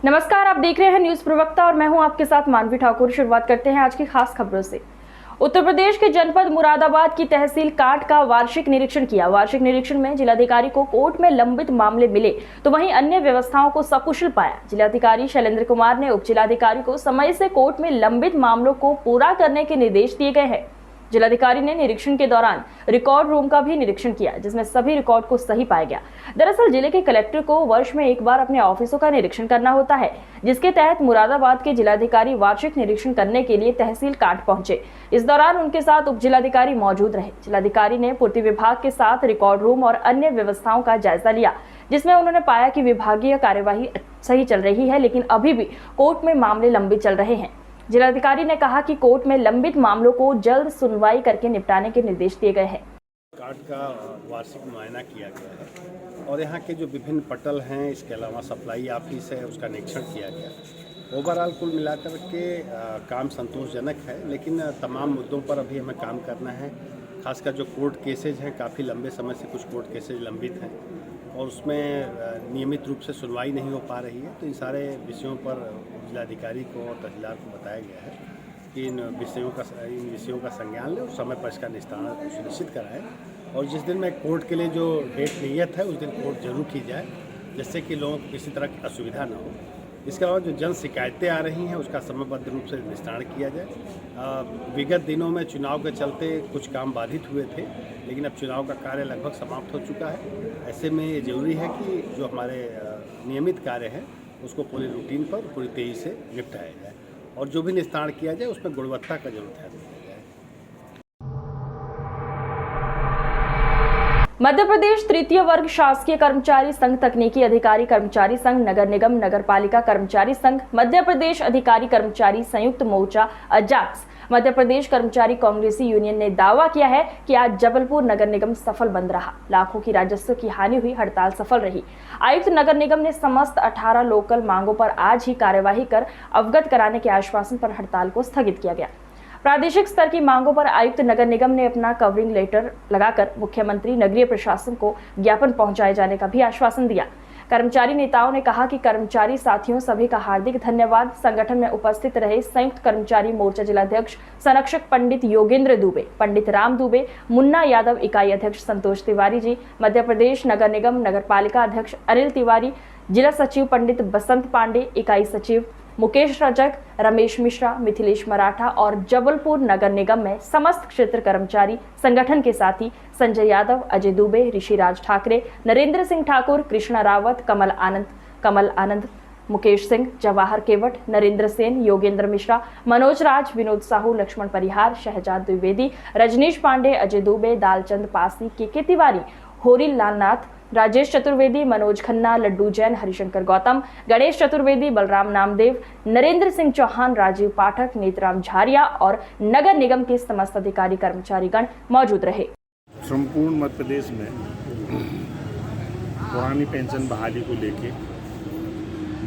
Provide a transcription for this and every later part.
नमस्कार, आप देख रहे हैं न्यूज प्रवक्ता और मैं हूं आपके साथ मानवी ठाकुर। शुरुआत करते हैं आज की खास खबरों से। उत्तर प्रदेश के जनपद मुरादाबाद की तहसील कांट का वार्षिक निरीक्षण किया। वार्षिक निरीक्षण में जिलाधिकारी को कोर्ट में लंबित मामले मिले तो वहीं अन्य व्यवस्थाओं को सकुशल पाया। जिलाधिकारी शैलेंद्र कुमार ने उप जिलाधिकारी को समय से कोर्ट में लंबित मामलों को पूरा करने के निर्देश दिए गए हैं। जिलाधिकारी ने निरीक्षण के दौरान रिकॉर्ड रूम का भी निरीक्षण किया, जिसमें सभी रिकॉर्ड को सही पाया गया। दरअसल जिले के कलेक्टर को वर्ष में एक बार अपने ऑफिसों का निरीक्षण करना होता है, जिसके तहत मुरादाबाद के जिलाधिकारी वार्षिक निरीक्षण करने के लिए तहसील कांट पहुंचे। इस दौरान उनके साथ उप जिलाधिकारी मौजूद रहे। जिलाधिकारी ने पूर्ति विभाग के साथ रिकॉर्ड रूम और अन्य व्यवस्थाओं का जायजा लिया, जिसमें उन्होंने पाया कि विभागीय कार्यवाही सही चल रही है, लेकिन अभी भी कोर्ट में मामले लंबित चल रहे हैं। जिलाधिकारी ने कहा कि कोर्ट में लंबित मामलों को जल्द सुनवाई करके निपटाने के निर्देश दिए गए हैं। कांट का वार्षिक मुआयना किया गया है और यहाँ के जो विभिन्न पटल हैं, इसके अलावा सप्लाई ऑफिस है, उसका निरीक्षण किया गया। ओवरऑल कुल मिलाकर के काम संतोषजनक है, लेकिन तमाम मुद्दों पर अभी हमें काम करना है। खासकर जो कोर्ट केसेज हैं, काफ़ी लंबे समय से कुछ कोर्ट केसेज लंबित हैं और उसमें नियमित रूप से सुनवाई नहीं हो पा रही है। तो इन सारे विषयों पर जिलाधिकारी को और तहसीलदार को बताया गया है कि इन विषयों का संज्ञान लें और समय पर इसका निस्तारण सुनिश्चित कराएं। और जिस दिन में कोर्ट के लिए जो डेट नियत है, उस दिन कोर्ट जरूर की जाए, जिससे कि लोगों को किसी तरह की असुविधा न हो। इसके अलावा जो जन शिकायतें आ रही हैं, उसका समयबद्ध रूप से निस्तारण किया जाए। विगत दिनों में चुनाव के चलते कुछ काम बाधित हुए थे, लेकिन अब चुनाव का कार्य लगभग समाप्त हो चुका है। ऐसे में ये जरूरी है कि जो हमारे नियमित कार्य हैं, उसको पूरी रूटीन पर पूरी तेजी से निपटाया जाए और जो भी निस्तारण किया जाए उसमें गुणवत्ता का जरूर ध्यान रखा जाए। मध्य प्रदेश तृतीय वर्ग शासकीय कर्मचारी संघ, तकनीकी अधिकारी कर्मचारी संघ, नगर निगम नगर पालिका कर्मचारी संघ, मध्य प्रदेश अधिकारी कर्मचारी संयुक्त मोर्चा अजाक्स, मध्य प्रदेश कर्मचारी कांग्रेसी यूनियन ने दावा किया है कि आज जबलपुर नगर निगम सफल बंद रहा। लाखों की राजस्व की हानि हुई, हड़ताल सफल रही। आयुक्त नगर निगम ने समस्त 18 लोकल मांगों पर आज ही कार्यवाही कर अवगत कराने के आश्वासन पर हड़ताल को स्थगित किया गया। प्रादेशिक स्तर की मांगों पर आयुक्त नगर निगम ने अपना कवरिंग लेटर लगाकर मुख्यमंत्री, नगरीय प्रशासन को ज्ञापन पहुंचाए जाने का भी आश्वासन दिया। कर्मचारी नेताओं ने कहा कि कर्मचारी साथियों सभी का हार्दिक धन्यवाद। संगठन में उपस्थित रहे संयुक्त कर्मचारी मोर्चा जिलाध्यक्ष संरक्षक पंडित योगेंद्र दुबे, पंडित राम दुबे, मुन्ना यादव, इकाई अध्यक्ष संतोष तिवारी जी, मध्य प्रदेश नगर निगम नगर पालिका अध्यक्ष अनिल तिवारी, जिला सचिव पंडित बसंत पांडे, इकाई सचिव मुकेश रजक, रमेश मिश्रा, मिथिलेश मराठा और जबलपुर नगर निगम में समस्त क्षेत्र कर्मचारी संगठन के साथी संजय यादव, अजय दुबे, ऋषिराज ठाकरे, नरेंद्र सिंह ठाकुर, कृष्णा रावत, कमल आनंद, मुकेश सिंह, जवाहर केवट, नरेंद्र सेन, योगेंद्र मिश्रा, मनोज राज, विनोद साहू, लक्ष्मण परिहार, शहजाद द्विवेदी, रजनीश पांडे, अजय दुबे, दालचंद पासी, के तिवारी, होरी लालनाथ, राजेश चतुर्वेदी, मनोज खन्ना, लड्डू जैन, हरिशंकर गौतम, गणेश चतुर्वेदी, बलराम नामदेव, नरेंद्र सिंह चौहान, राजीव पाठक, नेतराम झारिया और नगर निगम के समस्त अधिकारी कर्मचारीगण मौजूद रहे। संपूर्ण मध्य प्रदेश में पुरानी पेंशन बहाली को लेके,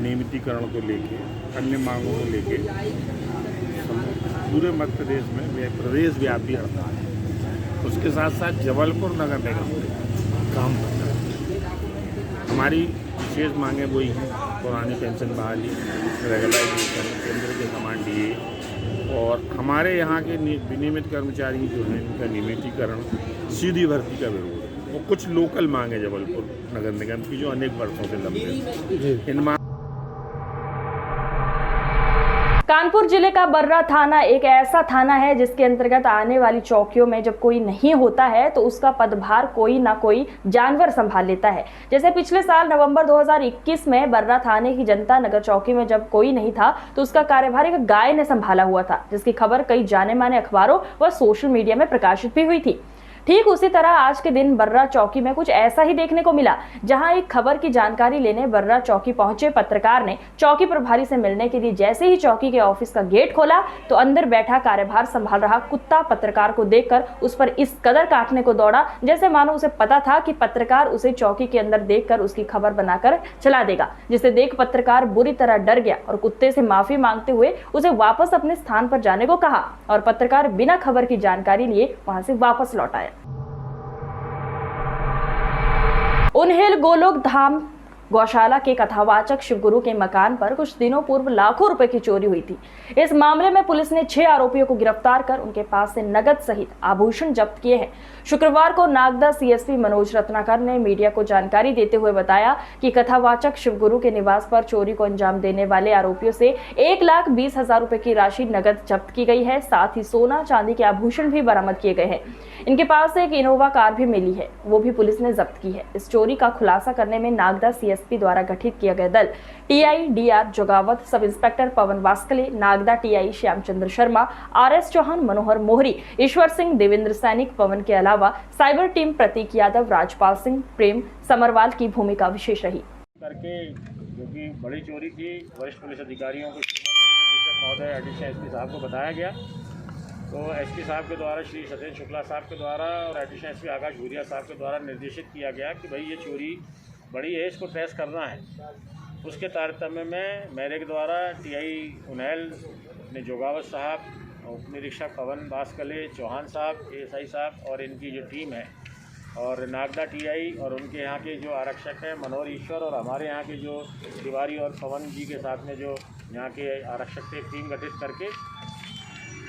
नियमितीकरण को लेके, अन्य मांगों को लेके पूरे मध्य प्रदेश में प्रदेश व्यापी हड़ताल है। उसके साथ साथ जबलपुर नगर निगम काम करता है। हमारी विशेष मांगें वही हैं: पुरानी पेंशन बहाली, रेगुलाइजेशन, केंद्र के समान DA और हमारे यहाँ के विनियमित कर्मचारी जो हैं, इनका नियमितीकरण, सीधी भर्ती का विरोध है। वो कुछ लोकल मांगे जबलपुर नगर निगम की जो अनेक वर्षों से लंबित इन कानपुर जिले का बर्रा थाना एक ऐसा थाना है जिसके अंतर्गत आने वाली चौकियों में जब कोई नहीं होता है तो उसका पदभार कोई ना कोई जानवर संभाल लेता है। जैसे पिछले साल नवंबर 2021 में बर्रा थाने की जनता नगर चौकी में जब कोई नहीं था तो उसका कार्यभार एक गाय ने संभाला हुआ था, जिसकी खबर कई जाने माने अखबारों व सोशल मीडिया में प्रकाशित भी हुई थी। ठीक उसी तरह आज के दिन बर्रा चौकी में कुछ ऐसा ही देखने को मिला, जहां एक खबर की जानकारी लेने बर्रा चौकी पहुंचे पत्रकार ने चौकी प्रभारी से मिलने के लिए जैसे ही चौकी के ऑफिस का गेट खोला तो अंदर बैठा कार्यभार संभाल रहा कुत्ता पत्रकार को देखकर उस पर इस कदर काटने को दौड़ा, जैसे मानो उसे पता था कि पत्रकार उसे चौकी के अंदर देखकर उसकी खबर बनाकर चला देगा। जिसे देख पत्रकार बुरी तरह डर गया और कुत्ते से माफी मांगते हुए उसे वापस अपने स्थान पर जाने को कहा और पत्रकार बिना खबर की जानकारी लिए वहां से वापस लौट आया। उन्हेल गोलोक धाम गौशाला के कथावाचक शिवगुरु के मकान पर कुछ दिनों पूर्व लाखों रुपए की चोरी हुई थी। इस मामले में पुलिस ने 6 आरोपियों को गिरफ्तार कर उनके पास से नगद सहित आभूषण जब्त किए हैं। शुक्रवार को नागदा सीएसपी मनोज रत्नाकर ने मीडिया को जानकारी देते हुए बताया कि कथावाचक शिवगुरु के निवास पर चोरी को अंजाम देने वाले आरोपियों से 1,20,000 रुपए की राशि नगद जब्त की गई है। साथ ही सोना चांदी के आभूषण भी बरामद किए गए हैं। इनके पास से एक इनोवा कार भी मिली है, वो भी पुलिस ने जब्त की है। इस चोरी का खुलासा करने में नागदा सीएसपी द्वारा गठित किया गया दल टीआई डीआर जोगावत, सब इंस्पेक्टर पवन वास्कले, नागदा टीआई श्यामचंद्र शर्मा, आरएस चौहान, मनोहर मोहरी, ईश्वर सिंह, देवेंद्र सैनिक, पवन के अलावा साइबर टीम प्रतीक यादव, राजपाल सिंह, प्रेम समरवाल की भूमिका विशेष रही। करके जो कि बड़ी चोरी थी, वरिष्ठ पुलिस अधिकारियों को महोदय एडिशनल एसपी साहब को बताया गया। तो एसपी साहब के द्वारा, श्री सत्येंद्र शुक्ला साहब के द्वारा और एडिशनल एसपी आकाश भूरिया साहब के द्वारा निर्देशित किया गया कि भाई ये चोरी बड़ी है, इसको ट्रेस करना है। उसके तारतम्य में मेरे के द्वारा टीआई उन्हेल ने जोगावत साहब, उप निरीक्षक पवन वास्कले, चौहान साहब, एएसआई साहब और इनकी जो टीम है, और नागदा टीआई और उनके यहाँ के जो आरक्षक हैं मनोहर, ईश्वर, और हमारे यहाँ के जो तिवारी और पवन जी के साथ में जो यहाँ के आरक्षक थे, टीम गठित करके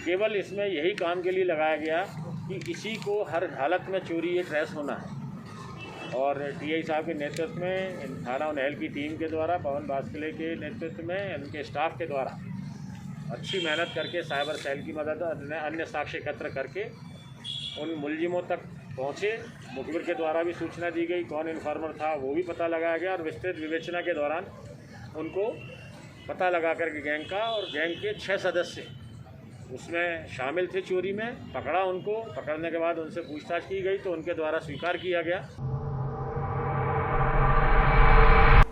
केवल इसमें यही काम के लिए लगाया गया कि इसी को हर हालत में चोरी ये ट्रेस होना है। और टीआई साहब के नेतृत्व में, थाना उन्हेल की टीम के द्वारा, पवन वास्कले के नेतृत्व में, उनके स्टाफ के द्वारा अच्छी मेहनत करके साइबर सेल की मदद, अन्य साक्ष्य एकत्र करके उन मुलजिमों तक पहुँचे। मुखबिर के द्वारा भी सूचना दी गई, कौन इन्फॉर्मर था वो भी पता लगाया गया, और विस्तृत विवेचना के दौरान उनको पता लगा करके गैंग का, और गैंग के 6 सदस्य उसमें शामिल थे चोरी में, पकड़ा उनको। पकड़ने के बाद उनसे पूछताछ की गई तो उनके द्वारा स्वीकार किया गया।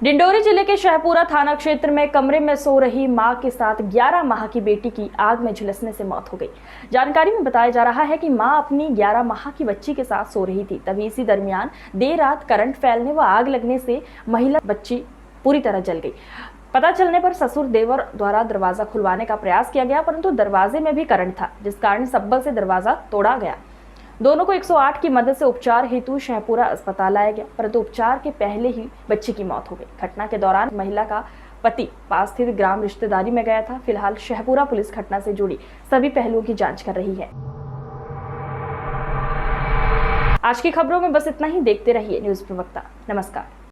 डिंडोरी जिले के शहपुरा थाना क्षेत्र में कमरे में सो रही मां के साथ 11 माह की बेटी की आग में झुलसने से मौत हो गई। जानकारी में बताया जा रहा है कि मां अपनी 11 माह की बच्ची के साथ सो रही थी। तभी इसी दरमियान देर रात करंट फैलने व आग लगने से महिला बच्ची पूरी तरह जल गई। पता चलने पर ससुर देवर द्वारा दरवाजा खुलवाने का प्रयास किया गया, परंतु दरवाजे में भी करंट था, जिस कारण सब्बल से दरवाजा तोड़ा गया। दोनों को 108 की मदद से उपचार हेतु शहपुरा अस्पताल लाया गया, परंतु उपचार के पहले ही बच्ची की मौत हो गई। घटना के दौरान महिला का पति पास स्थित ग्राम रिश्तेदारी में गया था। फिलहाल शहपुरा पुलिस घटना से जुड़ी सभी पहलुओं की जांच कर रही है। आज की खबरों में बस इतना ही। देखते रहिए न्यूज प्रवक्ता। नमस्कार।